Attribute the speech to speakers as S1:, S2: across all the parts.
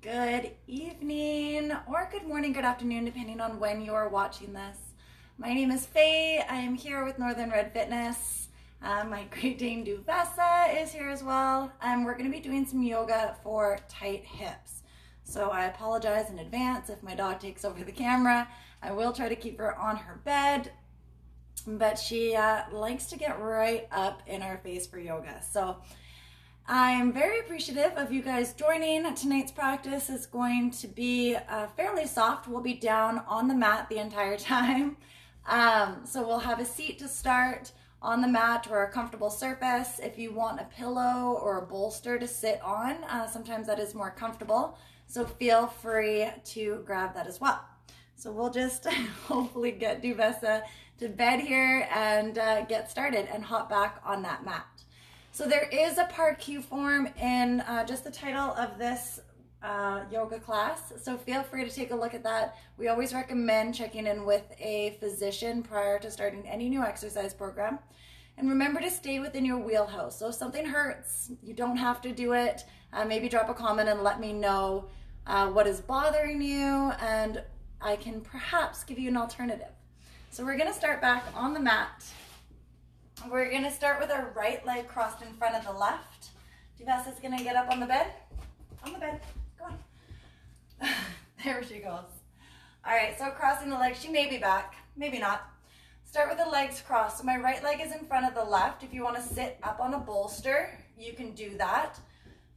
S1: Good evening or good morning, good afternoon, depending on when you are watching this. My name is Faye. I am here with Northern Red Fitness. My Great Dane Duvessa is here as well. We're going to be doing some yoga for tight hips. So I apologize in advance if my dog takes over the camera. I will try to keep her on her bed, but she likes to get right up in our face for yoga. So I'm very appreciative of you guys joining. Tonight's practice is going to be fairly soft. We'll be down on the mat the entire time. So we'll have a seat to start on the mat or a comfortable surface. If you want a pillow or a bolster to sit on, sometimes that is more comfortable. So feel free to grab that as well. So we'll just hopefully get Duvessa to bed here and get started and hop back on that mat. So there is a Part Q form in just the title of this yoga class. So feel free to take a look at that. We always recommend checking in with a physician prior to starting any new exercise program. And remember to stay within your wheelhouse. So if something hurts, you don't have to do it. Maybe drop a comment and let me know what is bothering you, and I can perhaps give you an alternative. So we're gonna start back on the mat. We're gonna start with our right leg crossed in front of the left. Duvessa's gonna get up on the bed. On the bed, go on. There she goes. All right, so crossing the legs, she may be back, maybe not. Start with the legs crossed. So my right leg is in front of the left. If you wanna sit up on a bolster, you can do that.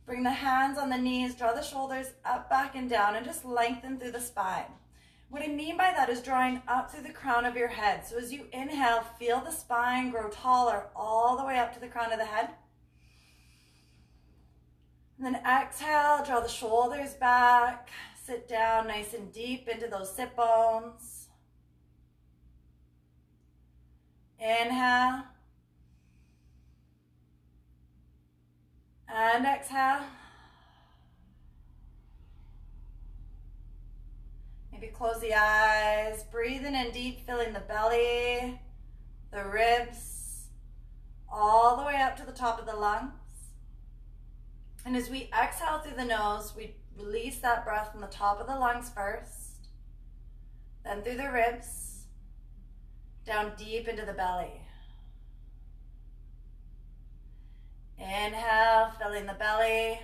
S1: Bring the hands on the knees, draw the shoulders up, back, and down, and just lengthen through the spine. What I mean by that is drawing up through the crown of your head. So as you inhale, feel the spine grow taller all the way up to the crown of the head. And then exhale, draw the shoulders back, sit down nice and deep into those sit bones. Inhale. And exhale. Maybe close the eyes, breathing in deep, filling the belly, the ribs, all the way up to the top of the lungs. And as we exhale through the nose, we release that breath from the top of the lungs first, then through the ribs, down deep into the belly. Inhale, filling the belly,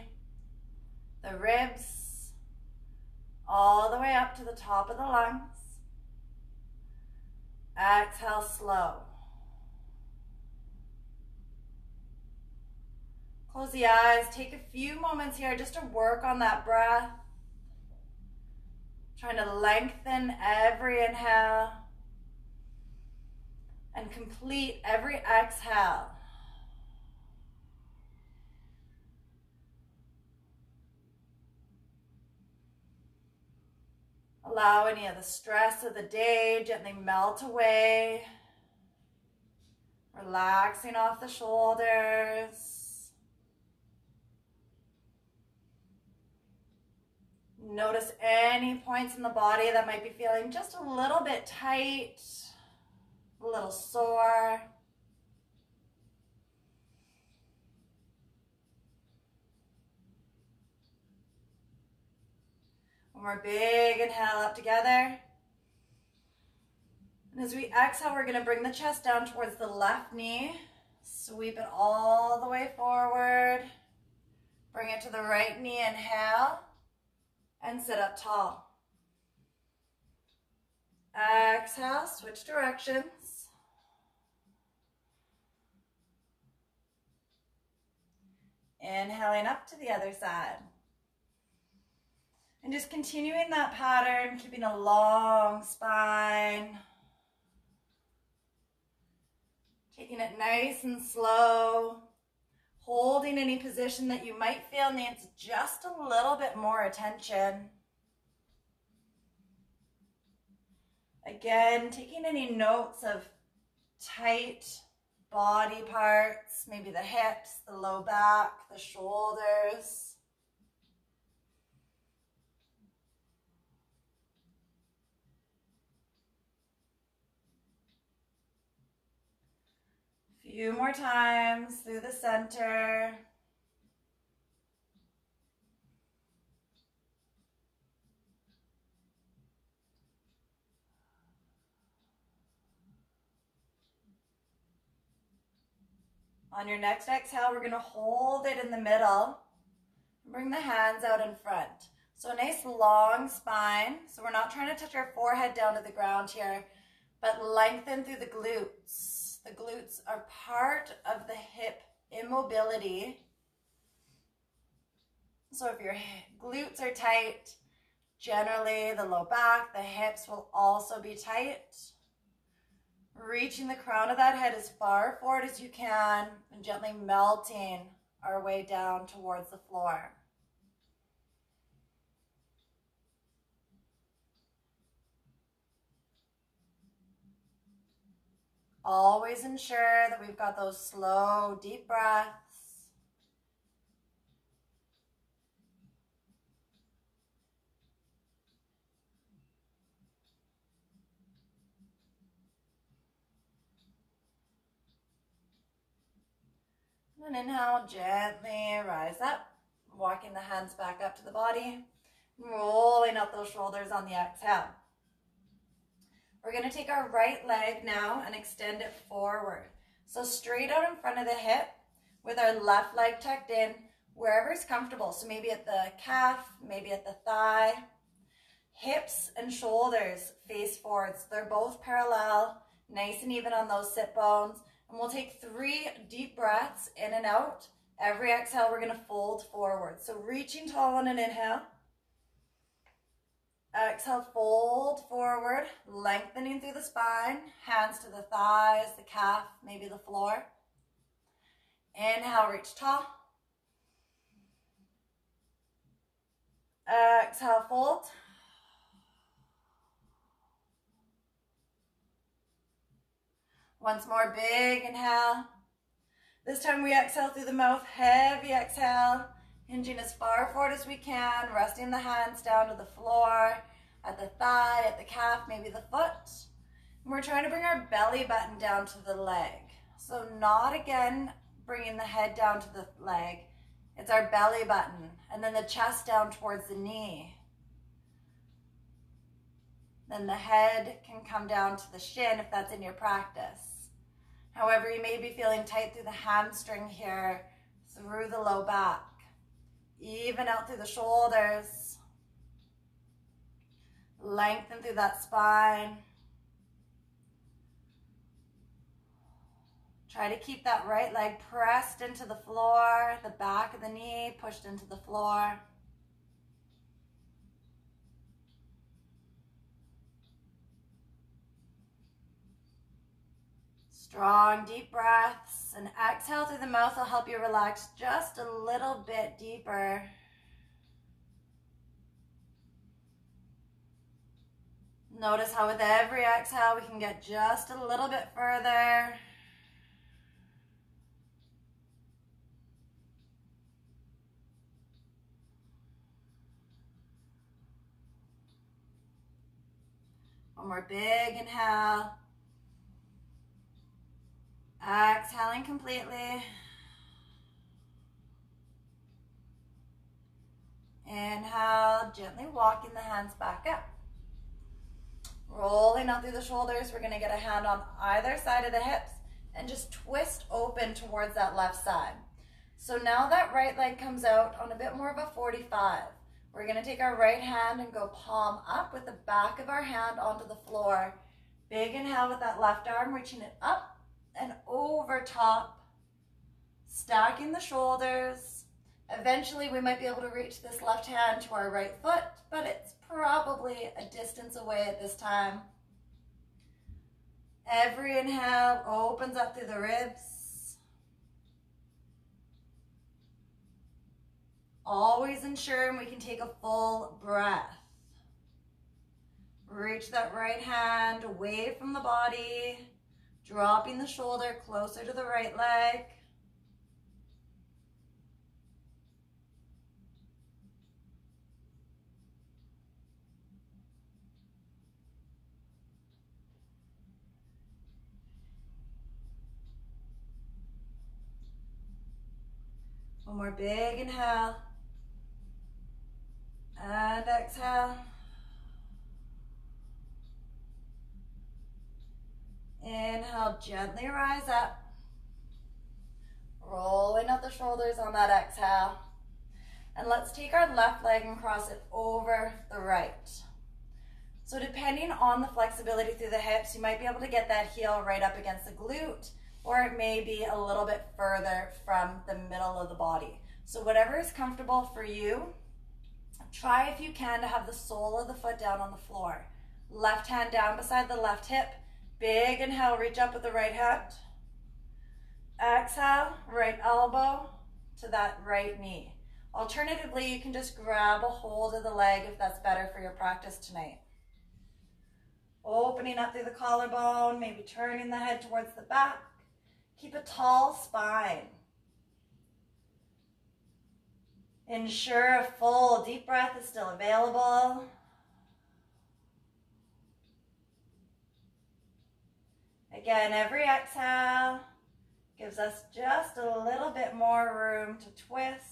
S1: the ribs, all the way up to the top of the lungs. Exhale slow. Close the eyes. Take a few moments here just to work on that breath. Trying to lengthen every inhale and complete every exhale. Allow any of the stress of the day gently melt away. Relaxing off the shoulders. Notice any points in the body that might be feeling just a little bit tight, a little sore. One more big inhale up together. And as we exhale, we're going to bring the chest down towards the left knee. Sweep it all the way forward. Bring it to the right knee, inhale, and sit up tall. Exhale, switch directions. Inhaling up to the other side. And just continuing that pattern, keeping a long spine. Taking it nice and slow. Holding any position that you might feel needs just a little bit more attention. Again, taking any notes of tight body parts, maybe the hips, the low back, the shoulders. Few more times through the center. On your next exhale, we're going to hold it in the middle. Bring the hands out in front. So a nice long spine. So we're not trying to touch our forehead down to the ground here, but lengthen through the glutes. The glutes are part of the hip immobility. So if your glutes are tight, generally the low back, the hips will also be tight. Reaching the crown of that head as far forward as you can and gently melting our way down towards the floor. Always ensure that we've got those slow, deep breaths. And inhale, gently rise up, walking the hands back up to the body, rolling out those shoulders on the exhale. We're going to take our right leg now and extend it forward. So straight out in front of the hip with our left leg tucked in, wherever is comfortable. So maybe at the calf, maybe at the thigh. Hips and shoulders face forwards. They're both parallel, nice and even on those sit bones. And we'll take 3 deep breaths in and out. Every exhale, we're going to fold forward. So reaching tall on an inhale. Exhale, fold forward, lengthening through the spine. Hands to the thighs, the calf, maybe the floor. Inhale, reach tall. Exhale, fold. Once more, big inhale. This time we exhale through the mouth, heavy exhale, hinging as far forward as we can, resting the hands down to the floor, at the thigh, at the calf, maybe the foot. And we're trying to bring our belly button down to the leg. So not again bringing the head down to the leg, it's our belly button, and then the chest down towards the knee. Then the head can come down to the shin if that's in your practice. However, you may be feeling tight through the hamstring here, through the low back, even out through the shoulders. Lengthen through that spine. Try to keep that right leg pressed into the floor, the back of the knee pushed into the floor. Strong, deep breaths, and exhale through the mouth will help you relax just a little bit deeper. Notice how with every exhale we can get just a little bit further. One more big inhale. Exhaling completely. Inhale, gently walking the hands back up. Rolling out through the shoulders. We're going to get a hand on either side of the hips and just twist open towards that left side. So now that right leg comes out on a bit more of a 45. We're going to take our right hand and go palm up with the back of our hand onto the floor. Big inhale with that left arm, reaching it up and over top, stacking the shoulders. Eventually we might be able to reach this left hand to our right foot, but it's probably a distance away at this time. Every inhale opens up through the ribs. Always ensuring we can take a full breath. Reach that right hand away from the body. Dropping the shoulder closer to the right leg. One more big inhale. And exhale. Inhale, gently rise up. Rolling out the shoulders on that exhale. And let's take our left leg and cross it over the right. So depending on the flexibility through the hips, you might be able to get that heel right up against the glute, or it may be a little bit further from the middle of the body. So whatever is comfortable for you, try if you can to have the sole of the foot down on the floor. Left hand down beside the left hip. Big inhale, reach up with the right hand. Exhale, right elbow to that right knee. Alternatively, you can just grab a hold of the leg if that's better for your practice tonight. Opening up through the collarbone, maybe turning the head towards the back. Keep a tall spine. Ensure a full deep breath is still available. Again, every exhale gives us just a little bit more room to twist.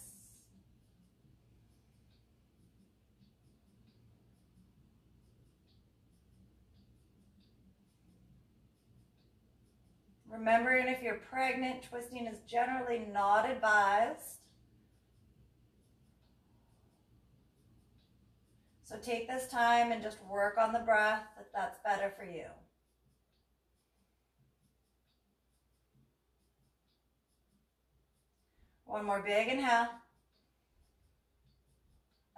S1: Remembering if you're pregnant, twisting is generally not advised. So take this time and just work on the breath if that's better for you. One more big inhale.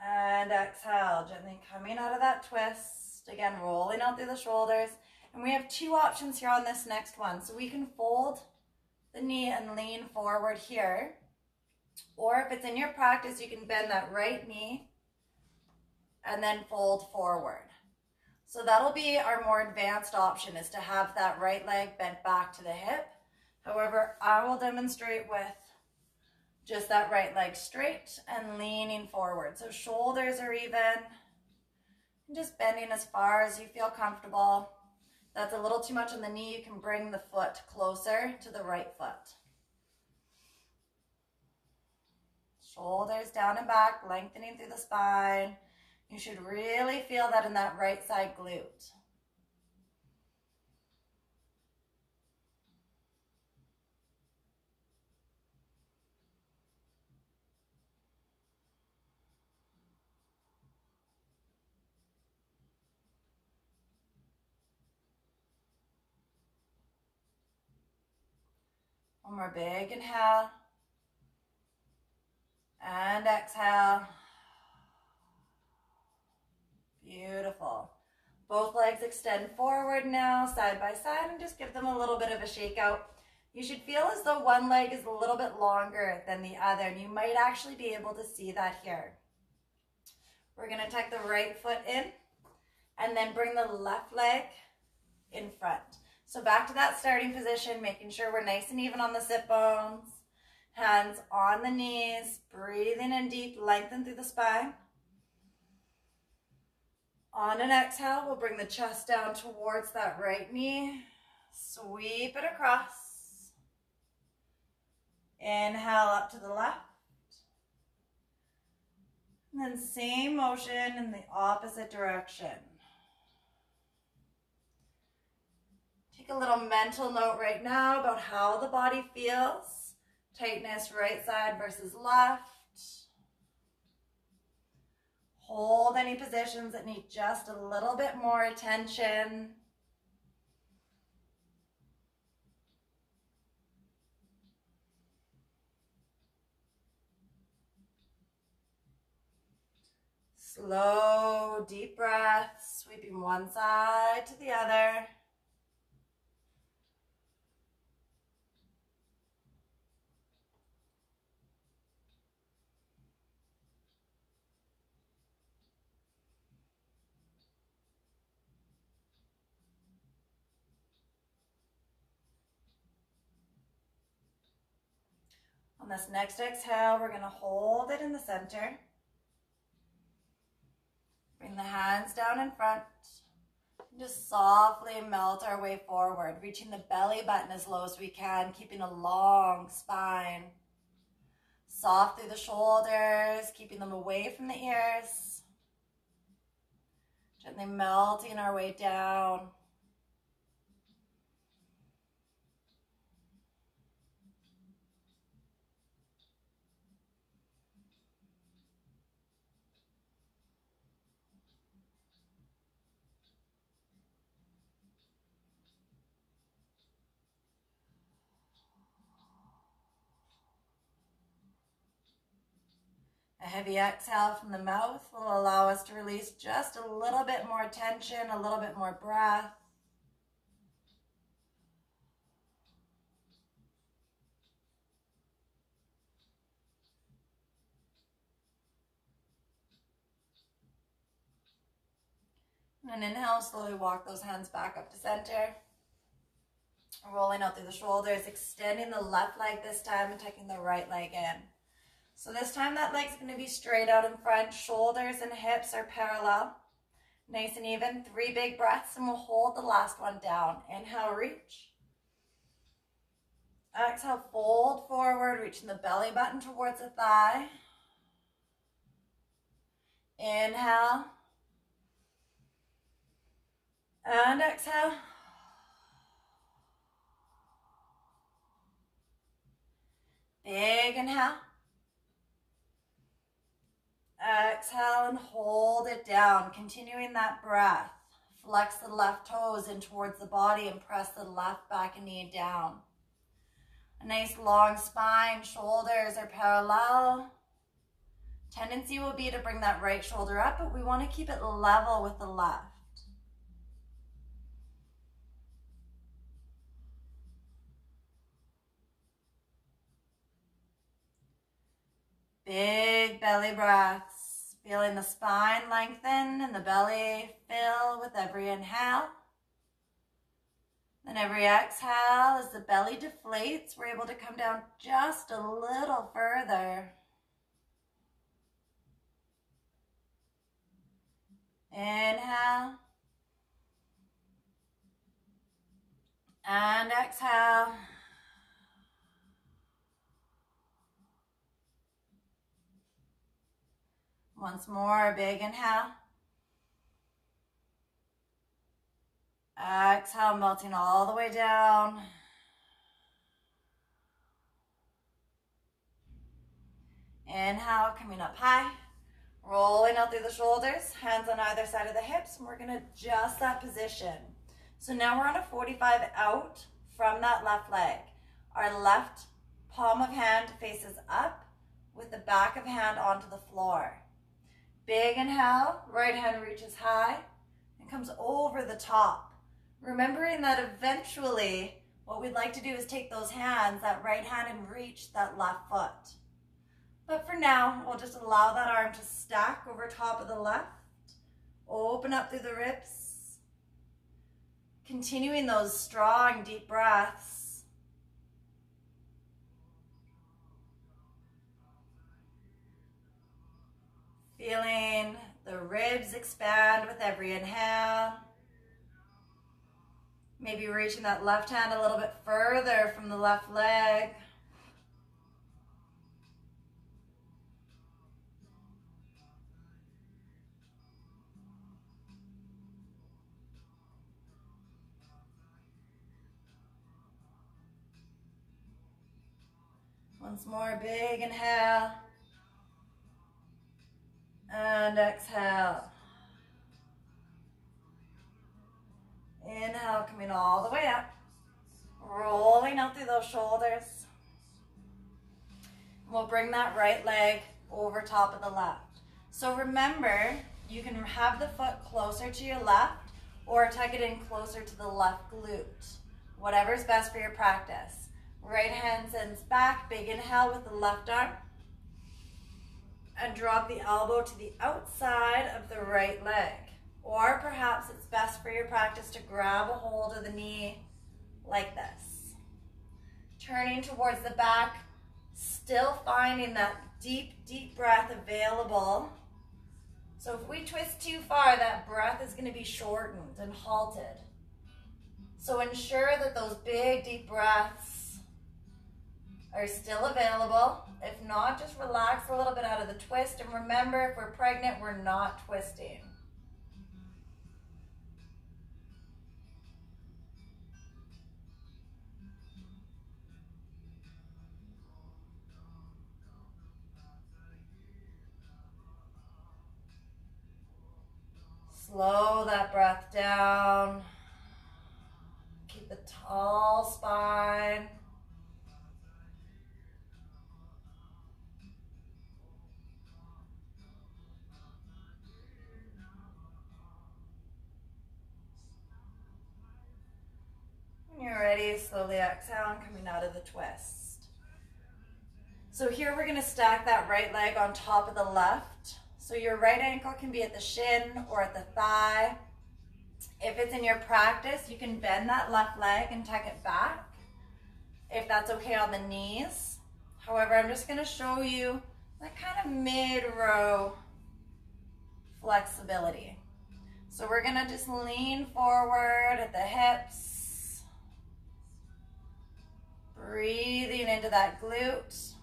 S1: And exhale, gently coming out of that twist. Again, rolling out through the shoulders. And we have two options here on this next one. So we can fold the knee and lean forward here. Or if it's in your practice, you can bend that right knee and then fold forward. So that'll be our more advanced option, is to have that right leg bent back to the hip. However, I will demonstrate with just that right leg straight and leaning forward. So shoulders are even, and just bending as far as you feel comfortable. If that's a little too much on the knee, you can bring the foot closer to the right foot. Shoulders down and back, lengthening through the spine. You should really feel that in that right side glute. One more big inhale. And exhale. Beautiful. Both legs extend forward now, side by side, and just give them a little bit of a shake out. You should feel as though one leg is a little bit longer than the other, and you might actually be able to see that here. We're going to tuck the right foot in, and then bring the left leg in front. So back to that starting position, making sure we're nice and even on the sit bones. Hands on the knees, breathing in deep, lengthen through the spine. On an exhale, we'll bring the chest down towards that right knee. Sweep it across. Inhale up to the left. And then same motion in the opposite direction. Take a little mental note right now about how the body feels. Tightness right side versus left. Hold any positions that need just a little bit more attention. Slow, deep breaths, sweeping one side to the other. On this next exhale, we're going to hold it in the center. Bring the hands down in front. Just softly melt our way forward, reaching the belly button as low as we can, keeping a long spine. Soft through the shoulders, keeping them away from the ears. Gently melting our way down. heavy exhale from the mouth will allow us to release just a little bit more tension, a little bit more breath. And inhale, slowly walk those hands back up to center. Rolling out through the shoulders, extending the left leg this time and taking the right leg in. So this time that leg's going to be straight out in front. Shoulders and hips are parallel. Nice and even. 3 big breaths and we'll hold the last one down. Inhale, reach. Exhale, fold forward, reaching the belly button towards the thigh. Inhale. And exhale. Big inhale. Exhale and hold it down. Continuing that breath. Flex the left toes in towards the body and press the left back and knee down. A nice long spine, shoulders are parallel. Tendency will be to bring that right shoulder up, but we want to keep it level with the left. Big belly breaths, feeling the spine lengthen and the belly fill with every inhale. Then every exhale, as the belly deflates, we're able to come down just a little further. Inhale. And exhale. Once more, big inhale. Exhale, melting all the way down. Inhale, coming up high. Rolling out through the shoulders, hands on either side of the hips, and we're going to adjust that position. So now we're on a 45 out from that left leg. Our left palm of hand faces up with the back of hand onto the floor. Big inhale, right hand reaches high and comes over the top. Remembering that eventually what we'd like to do is take those hands, that right hand, and reach that left foot. But for now, we'll just allow that arm to stack over top of the left. Open up through the ribs. Continuing those strong, deep breaths. Feeling the ribs expand with every inhale. Maybe reaching that left hand a little bit further from the left leg. Once more, big inhale. And exhale. Inhale, coming all the way up. Rolling out through those shoulders. We'll bring that right leg over top of the left. So remember, you can have the foot closer to your left or tuck it in closer to the left glute. Whatever's best for your practice. Right hand sends back, big inhale with the left arm. And drop the elbow to the outside of the right leg. Or perhaps it's best for your practice to grab a hold of the knee like this. Turning towards the back, still finding that deep, deep breath available. So if we twist too far, that breath is going to be shortened and halted. So ensure that those big, deep breaths are still available. If not, just relax a little bit out of the twist. And remember, if we're pregnant, we're not twisting. Slow that breath down. Keep a tall spine. ready, slowly exhale, coming out of the twist. So here we're gonna stack that right leg on top of the left. So your right ankle can be at the shin or at the thigh. If it's in your practice, you can bend that left leg and tuck it back, if that's okay on the knees. However, I'm just gonna show you that kind of mid-row flexibility. So we're gonna just lean forward at the hips, breathing into that glute.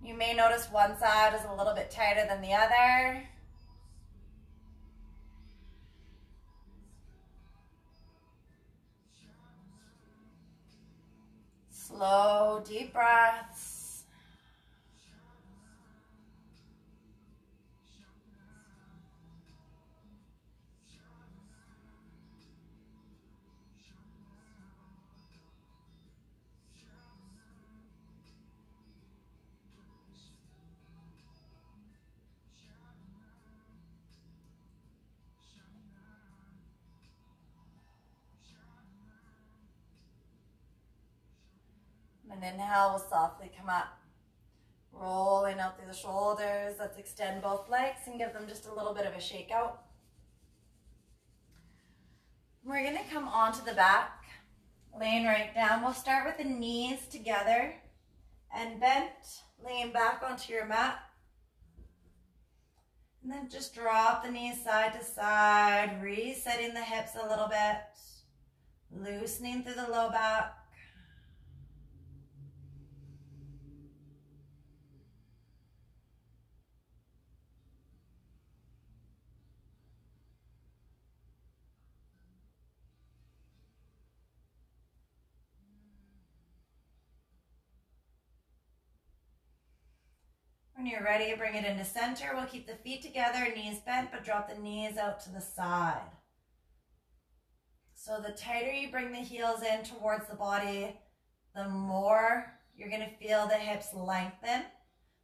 S1: You may notice one side is a little bit tighter than the other. Slow, deep breaths. And inhale, we'll softly come up. Rolling out through the shoulders. Let's extend both legs and give them just a little bit of a shake out. We're gonna come onto the back, laying right down. We'll start with the knees together and bent, laying back onto your mat. And then just drop the knees side to side, resetting the hips a little bit, loosening through the low back. When you're ready, bring it into center. We'll keep the feet together, knees bent, but drop the knees out to the side. So the tighter you bring the heels in towards the body, the more you're going to feel the hips lengthen.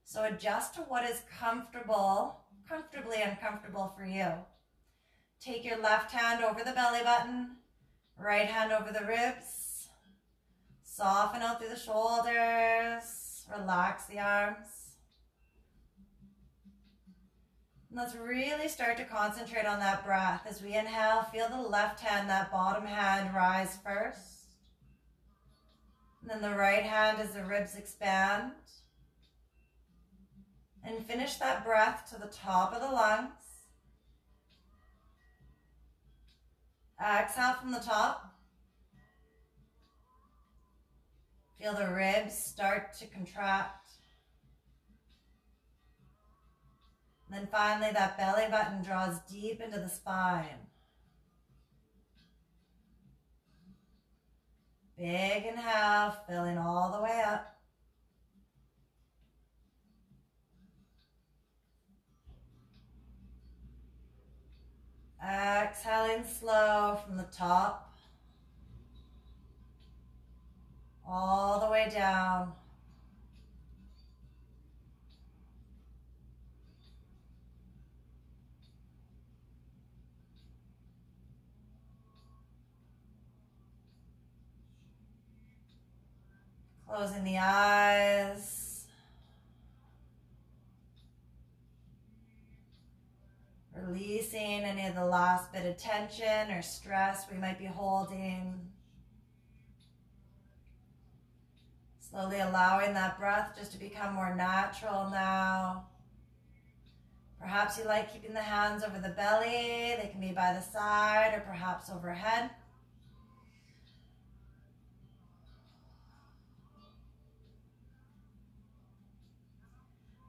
S1: So adjust to what is comfortably uncomfortable for you. Take your left hand over the belly button, right hand over the ribs. Soften out through the shoulders, relax the arms. Let's really start to concentrate on that breath. As we inhale, feel the left hand, that bottom hand, rise first. And then the right hand as the ribs expand. And finish that breath to the top of the lungs. Exhale from the top. Feel the ribs start to contract. And then finally, that belly button draws deep into the spine. Big inhale, filling all the way up. Exhaling slow from the top, all the way down. Closing the eyes. Releasing any of the last bit of tension or stress we might be holding. Slowly allowing that breath just to become more natural now. Perhaps you like keeping the hands over the belly. They can be by the side or perhaps overhead.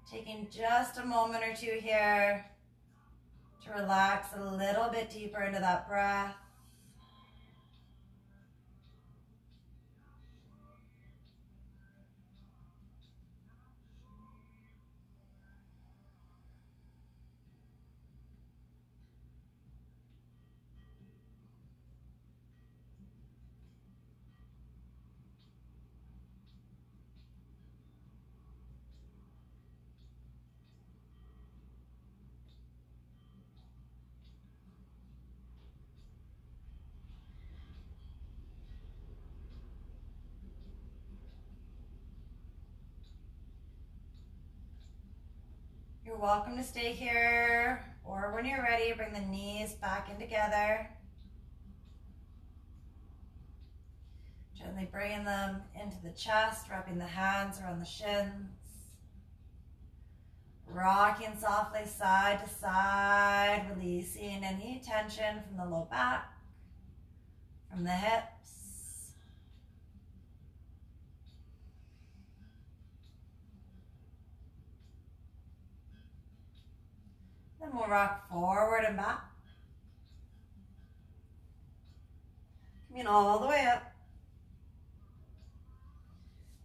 S1: Taking just a moment or two here to relax a little bit deeper into that breath. You're welcome to stay here, or when you're ready, bring the knees back in together. Gently bringing them into the chest, wrapping the hands around the shins. Rocking softly side to side, releasing any tension from the low back, from the hips. Then we'll rock forward and back. Coming all the way up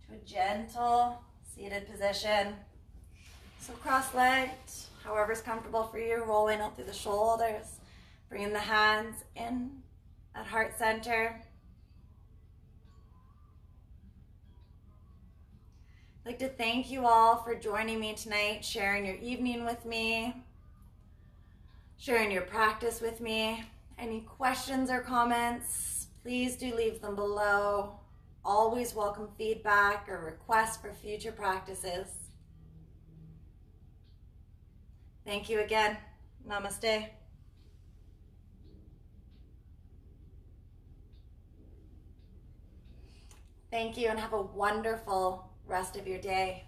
S1: to a gentle seated position. So cross-legged, however's comfortable for you, rolling out through the shoulders, bringing the hands in at heart center. I'd like to thank you all for joining me tonight, sharing your evening with me, sharing your practice with me. Any questions or comments, please do leave them below. Always welcome feedback or requests for future practices. Thank you again. Namaste. Thank you and have a wonderful rest of your day.